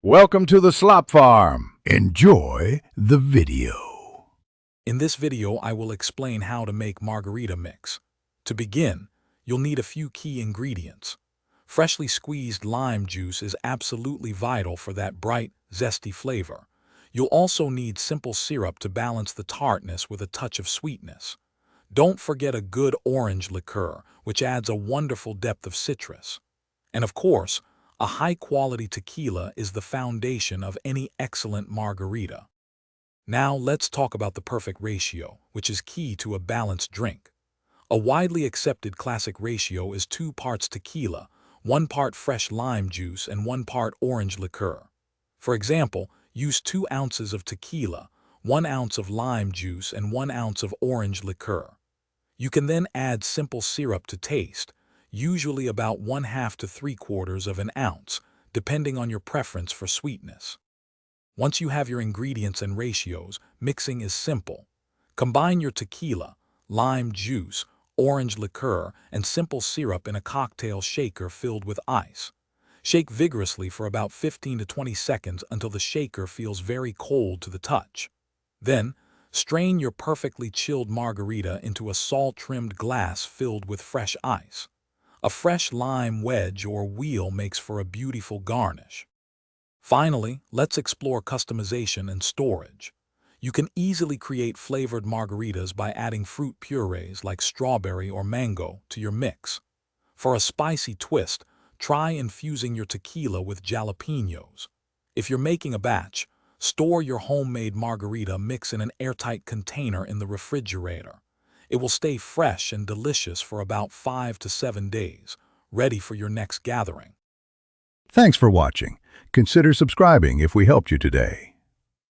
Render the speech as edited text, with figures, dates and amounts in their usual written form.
Welcome to the Slop Farm. Enjoy the video. In this video, I will explain how to make margarita mix. To begin, you'll need a few key ingredients. Freshly squeezed lime juice is absolutely vital for that bright, zesty flavor. You'll also need simple syrup to balance the tartness with a touch of sweetness. Don't forget a good orange liqueur, which adds a wonderful depth of citrus. And of course, a high-quality tequila is the foundation of any excellent margarita. Now let's talk about the perfect ratio, which is key to a balanced drink. A widely accepted classic ratio is 2 parts tequila, 1 part fresh lime juice, and 1 part orange liqueur. For example, use 2 ounces of tequila, 1 ounce of lime juice, and 1 ounce of orange liqueur. You can then add simple syrup to taste, usually about 1/2 to 3/4 of an ounce, depending on your preference for sweetness. Once you have your ingredients and ratios, mixing is simple. Combine your tequila, lime juice, orange liqueur, and simple syrup in a cocktail shaker filled with ice. Shake vigorously for about 15 to 20 seconds until the shaker feels very cold to the touch. Then, strain your perfectly chilled margarita into a salt-trimmed glass filled with fresh ice. A fresh lime wedge or wheel makes for a beautiful garnish. Finally, let's explore customization and storage. You can easily create flavored margaritas by adding fruit purees like strawberry or mango to your mix. For a spicy twist, try infusing your tequila with jalapenos. If you're making a batch, store your homemade margarita mix in an airtight container in the refrigerator. It will stay fresh and delicious for about 5 to 7 days, ready for your next gathering. Thanks for watching. Consider subscribing if we helped you today.